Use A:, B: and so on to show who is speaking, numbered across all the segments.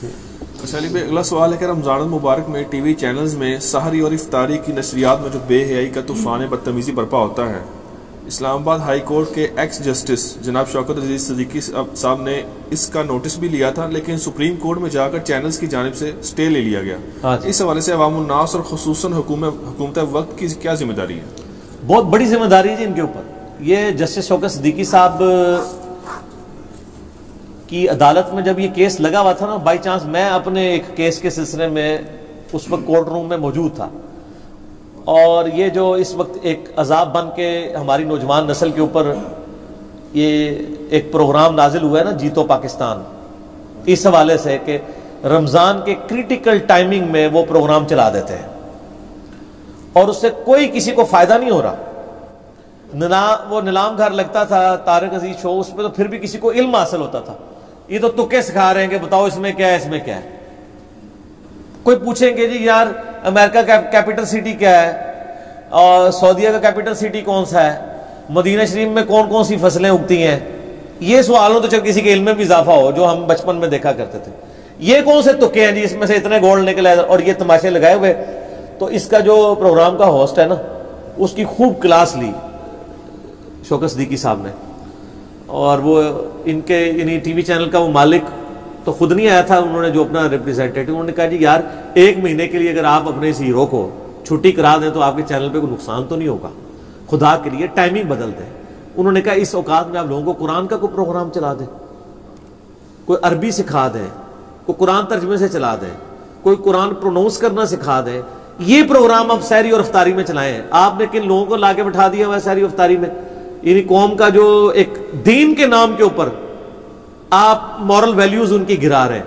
A: علی بھائی اگلا سوال ہے کہ رمضان المبارک میں ٹی وی چینلز میں سحری اور افطاری کی نشریات میں جو بے حیائی کا طوفان بدتمیزی برپا ہوتا ہے، اسلام آباد ہائی کورٹ کے ایکس جسٹس جناب شوکت عزیز صدیقی صاحب نے اس کا نوٹس بھی لیا تھا، لیکن سپریم کورٹ میں جا کر چینلز کی جانب سے سٹے لے لیا گیا۔ اس حوالے سے عوام الناس اور خصوصاً حکومت وقت کی کیا ذمہ داری ہے؟
B: بہت بڑی ذمہ داری ہے جی ان کے اوپر۔ یہ جسٹس شوکت صدیقی صاحب کی عدالت میں جب یہ کیس لگا ہوا تھا نا، بائی چانس میں اپنے ایک کیس کے سلسلے میں اس وقت کورٹ روم میں موجود تھا، اور یہ جو اس وقت ایک عذاب بن کے ہماری نوجوان نسل کے اوپر یہ ایک پروگرام نازل ہوا ہے نا، جیتو پاکستان، اس حوالے سے کہ رمضان کے کریٹیکل ٹائمنگ میں وہ پروگرام چلا دیتے ہیں اور اس سے کوئی کسی کو فائدہ نہیں ہو رہا۔ وہ نیلام گھر لگتا تھا طارق عزیز شو، اس پہ تو پھر بھی کسی کو علم حاصل ہوتا تھا۔ یہ تو تکے سکھا رہے ہیں کہ بتاؤ اس میں کیا ہے، اس میں کیا ہے۔ کوئی پوچھیں گے جی یار امریکہ کا کیپٹل سٹی کیا ہے، اور سعودیہ کا کیپٹل سٹی کون سا ہے، مدینہ شریف میں کون کون سی فصلیں اگتی ہیں، یہ سوالوں تو چل کسی کے علم میں بھی اضافہ ہو جو ہم بچپن میں دیکھا کرتے تھے۔ یہ کون سے تکے ہیں جی اس میں سے اتنے گولڈ نکلے اور یہ تماشے لگائے ہوئے۔ تو اس کا جو پروگرام کا ہوسٹ ہے نا، اس کی خوب کلاس لی شوکت صدیقی صاحب نے، اور وہ ان کے یعنی ٹی وی چینل کا وہ مالک تو خود نہیں آیا تھا، انہوں نے جو اپنا ریپریزنٹیٹیو، انہوں نے کہا جی یار ایک مہینے کے لیے اگر آپ اپنے اس ہیرو کو چھٹی کرا دیں تو آپ کے چینل پہ کوئی نقصان تو نہیں ہوگا، خدا کے لیے ٹائمنگ بدل دیں۔ انہوں نے کہا اس اوقات میں آپ لوگوں کو قرآن کا کوئی پروگرام چلا دیں، کوئی عربی سکھا دیں، کوئی قرآن ترجمے سے چلا دیں، کوئی قرآن پروناؤنس کرنا سکھا دیں۔ یہ پروگرام اب سحری اور افطاری میں چلائے ہیں۔ آپ نے کن لوگوں کو لا کے بٹھا دیا ہوا ہے سحری اور افطاری میں؟ یعنی قوم کا جو ایک دین کے نام کے اوپر آپ مورل ویلیوز ان کی گرا رہے ہیں۔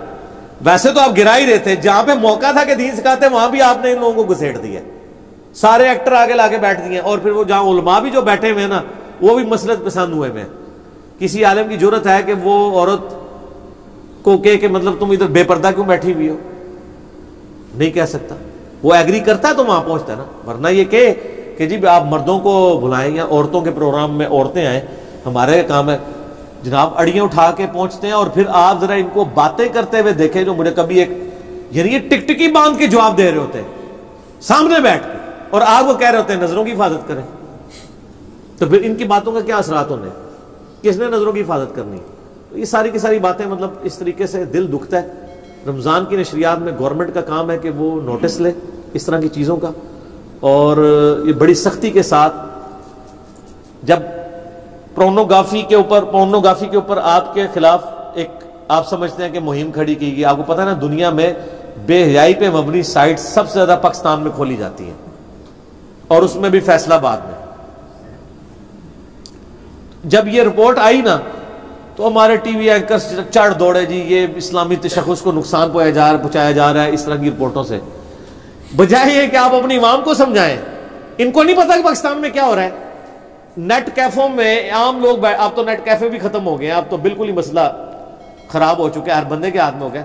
B: ویسے تو آپ گرا ہی رہے تھے، جہاں پہ موقع تھا کہ دین سکھاتے وہاں بھی آپ نے ان لوگوں کو گھسیٹ دیا، سارے ایکٹر آگے لا کے بیٹھ دیے، اور پھر وہ جہاں علماء بھی جو بیٹھے ہوئے ہیں نا، وہ بھی مسلط پسند ہوئے ہیں۔ کسی عالم کی جرت ہے کہ وہ عورت کو کہ مطلب تم ادھر بے پردہ کیوں بیٹھی ہوئی ہو؟ نہیں کہہ سکتا، وہ ایگری کرتا ہے تو وہاں پہنچتا ہے نا، ورنہ یہ کہ جی آپ مردوں کو بلائیں یا عورتوں کے پروگرام میں عورتیں آئیں، ہمارے کام ہے جناب اڑیاں اٹھا کے پہنچتے ہیں، اور پھر آپ ذرا ان کو باتیں کرتے ہوئے دیکھیں جو مجھے کبھی ایک یعنی یہ ٹک ٹکی باندھ کے جواب دے رہے ہوتے ہیں سامنے بیٹھ کے، اور آپ کو کہہ رہے ہوتے ہیں نظروں کی حفاظت کریں۔ تو پھر ان کی باتوں کا کیا اثرات ہونے، کس نے نظروں کی حفاظت کرنی؟ تو یہ ساری کی ساری باتیں مطلب اس طریقے سے دل دکھتا ہے۔ رمضان کی نشریات میں گورنمنٹ کا کام ہے کہ وہ نوٹس لے اس طرح کی چیزوں کا، اور یہ بڑی سختی کے ساتھ جب پورنوگرافی کے اوپر آپ کے خلاف ایک آپ سمجھتے ہیں کہ مہم کھڑی کی گئی۔ آپ کو پتہ ہے نا دنیا میں بے حیائی پہ مبنی سائٹ سب سے زیادہ پاکستان میں کھولی جاتی ہیں، اور اس میں بھی فیصلہ آباد میں۔ جب یہ رپورٹ آئی نا تو ہمارے ٹی وی اینکرز چڑھ دوڑے جی یہ اسلامی تشخص کو نقصان پہنچایا جا رہا ہے اس طرح کی رپورٹوں سے، بجائے یہ کہ آپ اپنی عوام کو سمجھائیں۔ ان کو نہیں پتا کہ پاکستان میں کیا ہو رہا ہے۔ نیٹ کیفوں میں عام لوگ اب تو نیٹ کیفے بھی ختم ہو گئے ہیں، اب تو بالکل ہی مسئلہ خراب ہو چکا ہے، ہر بندے کے ہاتھ میں ہو گیا۔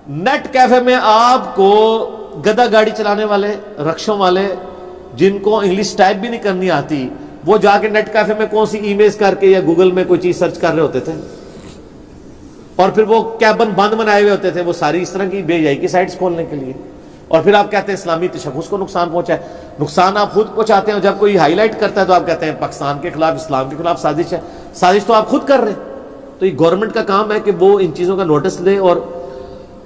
B: نیٹ کیفے میں آپ کو گدا گاڑی چلانے والے، رکشوں والے، جن کو انگلش ٹائپ بھی نہیں کرنی آتی، وہ جا کے نیٹ کیفے میں کون سی ای میلز کر کے یا گوگل میں کوئی چیز سرچ کر رہے ہوتے تھے، اور پھر وہ کیبن بند بنائے ہوئے ہوتے تھے وہ ساری اس طرح کی بے حیائی کی سائٹس کھولنے کے لیے، اور پھر آپ کہتے ہیں اسلامی تشخص کو نقصان پہنچا ہے۔ نقصان آپ خود پہنچاتے ہیں، اور جب کوئی ہائی لائٹ کرتا ہے تو آپ کہتے ہیں پاکستان کے خلاف، اسلام کے خلاف سازش ہے۔ سازش تو آپ خود کر رہے ہیں۔ تو یہ گورنمنٹ کا کام ہے کہ وہ ان چیزوں کا نوٹس لے، اور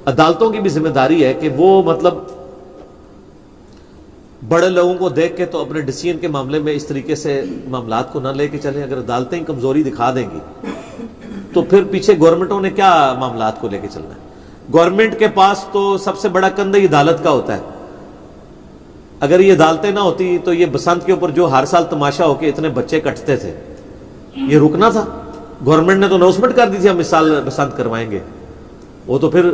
B: عدالتوں کی بھی ذمہ داری ہے کہ وہ مطلب بڑے لوگوں کو دیکھ کے تو اپنے ڈیسیژن کے معاملے میں اس طریقے سے معاملات کو نہ لے کے چلیں۔ اگر عدالتیں کمزوری دکھا دیں گی تو پھر پیچھے گورنمنٹوں نے کیا معاملات کو لے کے چلنا ہے؟ گورنمنٹ کے پاس تو سب سے بڑا کندہ ہی عدالت کا ہوتا ہے۔ اگر یہ عدالتیں نہ ہوتی تو یہ بسنت کے اوپر جو ہر سال تماشا ہو کے اتنے بچے کٹتے تھے، یہ رکنا تھا۔ گورنمنٹ نے تو اناؤنسمنٹ کر دی تھی ہم اس سال بسنت کروائیں گے، وہ تو پھر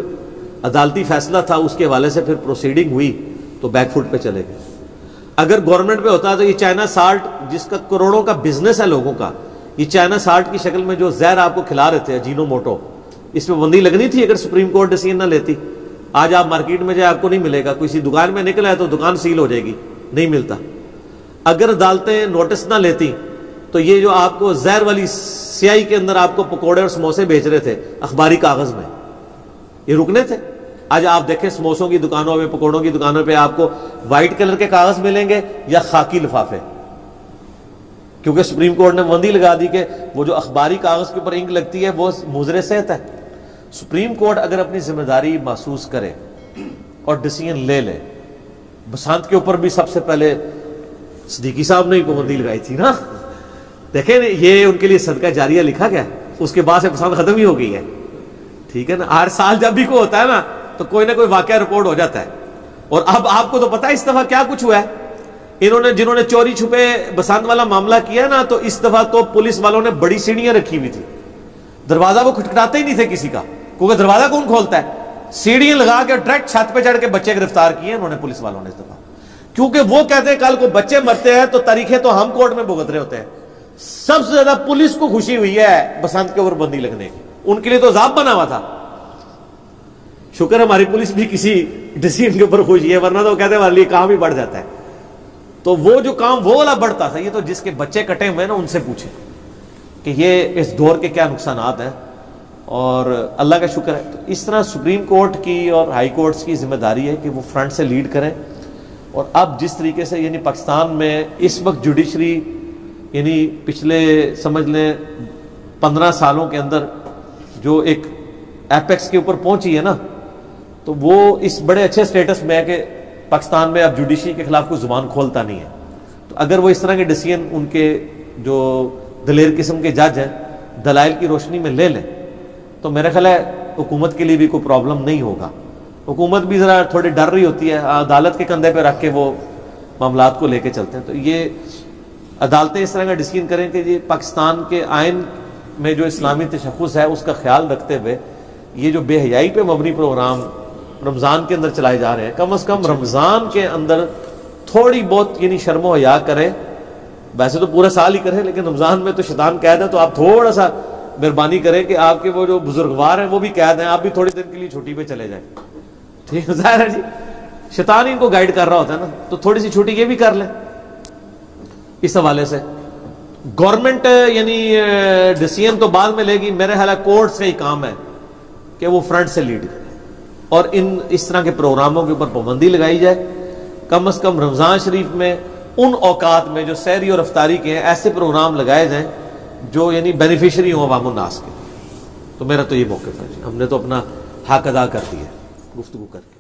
B: عدالتی فیصلہ تھا، اس کے حوالے سے پھر پروسیڈنگ ہوئی تو بیک فٹ پہ چلے گئے۔ اگر گورنمنٹ پہ ہوتا تو یہ چائنا سالٹ جس کا کروڑوں کا بزنس ہے لوگوں کا، یہ چائنا سالٹ کی شکل میں جو زہر آپ کو کھلا رہے تھے اجینو موٹو، اس پہ بندی لگنی تھی اگر سپریم کورٹ ڈیسیژن نہ لیتی۔ آج آپ مارکیٹ میں جائے آپ کو نہیں ملے گا، کسی دکان میں نکلا ہے تو دکان سیل ہو جائے گی، نہیں ملتا۔ اگر عدالتیں نوٹس نہ لیتی تو یہ جو آپ کو زہر والی سیاہی کے اندر آپ کو پکوڑے اور سموسے بیچ رہے تھے اخباری کاغذ میں، یہ رکنے تھے۔ آج آپ دیکھیں سموسوں کی دکانوں پہ، پکوڑوں کی دکانوں پہ آپ کو وائٹ کلر کے کاغذ ملیں گے یا خاکی لفافے، کیونکہ سپریم کورٹ نے پابندی لگا دی کہ وہ جو اخباری کاغذ کے اوپر انک لگتی ہے وہ مضر صحت ہے۔ سپریم کورٹ اگر اپنی ذمہ داری محسوس کرے اور ڈیسیژن لے لے، بسنت کے اوپر بھی سب سے پہلے صدیقی صاحب نے ہی پابندی لگائی تھی نا، دیکھیں یہ ان کے لیے صدقہ جاریہ لکھا گیا، اس کے بعد سے بسنت ختم ہی ہو گئی ہے، ٹھیک ہے نا۔ ہر سال جب بھی کوئی ہوتا ہے نا تو کوئی نہ کوئی واقعہ رپورٹ ہو جاتا ہے، اور اب آپ کو تو پتا ہے اس دفعہ کیا کچھ ہوا ہے۔ جنہوں نے چوری چھپے بسنت والا معاملہ کیا نا، تو اس دفعہ تو پولیس والوں نے بڑی سیڑھیاں رکھی ہوئی تھی، دروازہ وہ کھٹکھٹاتے ہی نہیں تھے کسی کا، کیونکہ دروازہ کون کھولتا ہے؟ سیڑھیاں لگا کے ڈائریکٹ چھت پہ چڑھ کے بچے گرفتار کیے انہوں نے پولیس والوں نے اس دفعہ، کیونکہ وہ کہتے ہیں کل کو بچے مرتے ہیں تو تاریخیں تو ہم کورٹ میں بھگت رہے ہوتے ہیں۔ سب سے زیادہ پولیس کو خوشی ہوئی ہے بسنت کے اوپر بندی لگنے کی، ان کے لیے تو عذاب بنا ہوا تھا۔ شکر ہماری پولیس بھی کسی ڈیسیژن کے اوپر خوشی ہے، ورنہ تو کہتے ہیں ہمارے لیے کام ہی بڑھ جاتا ہے۔ تو وہ جو کام وہ والا بڑھتا تھا، یہ تو جس کے بچے کٹے ہوئے نا ان سے پوچھیں کہ یہ اس دور کے کیا نقصانات ہیں، اور اللہ کا شکر ہے۔ تو اس طرح سپریم کورٹ کی اور ہائی کورٹس کی ذمہ داری ہے کہ وہ فرنٹ سے لیڈ کریں، اور اب جس طریقے سے یعنی پاکستان میں اس وقت جوڈیشری یعنی پچھلے سمجھ لیں 15 سالوں کے اندر جو ایک ایپیکس کے اوپر پہنچی ہے نا، تو وہ اس بڑے اچھے سٹیٹس میں ہے کہ پاکستان میں اب جوڈیشری کے خلاف کوئی زبان کھولتا نہیں ہے۔ تو اگر وہ اس طرح کے ڈیسیژن ان کے جو دلیر قسم کے جج ہیں دلائل کی روشنی میں لے لیں تو میرا خیال ہے حکومت کے لیے بھی کوئی پرابلم نہیں ہوگا۔ حکومت بھی ذرا تھوڑی ڈر رہی ہوتی ہے، عدالت کے کندھے پہ رکھ کے وہ معاملات کو لے کے چلتے ہیں۔ تو یہ عدالتیں اس طرح کا ڈیسیژن کریں کہ یہ پاکستان کے آئین میں جو اسلامی تشخص ہے اس کا خیال رکھتے ہوئے یہ جو بے حیائی پہ مبنی پروگرام رمضان کے اندر چلائے جا رہے ہیں، کم از کم رمضان کے اندر تھوڑی بہت یعنی شرم و حیا کرے، ویسے تو پورا سال ہی کرے لیکن رمضان میں تو شیطان قید ہے، تو آپ تھوڑا سا مہربانی کریں کہ آپ کے وہ جو بزرگوار ہیں وہ بھی قید ہیں، آپ بھی تھوڑی دن کے لیے چھٹی پہ چلے جائیں، ٹھیک ہے؟ ظاہر ہے جی شیطان ان کو گائیڈ کر رہا ہوتا ہے نا، تو تھوڑی سی چھٹی یہ بھی کر لیں۔ اس حوالے سے گورنمنٹ یعنی ڈیسیژن تو بعد میں لے گی، میرے خیال ہے کورٹس کا ہی کام ہے کہ وہ فرنٹ سے لیڈ کرے اور اس طرح کے پروگراموں کے اوپر پابندی لگائی جائے۔ کم از کم رمضان شریف میں ان اوقات میں جو سحری اور افطاری کے ہیں ایسے پروگرام لگائے جائیں جو یعنی بینیفیشری ہوں عوام الناس کے۔ تو میرا تو یہ موقف ہے، ہم نے تو اپنا حق ادا کر دیا گفتگو کر کے۔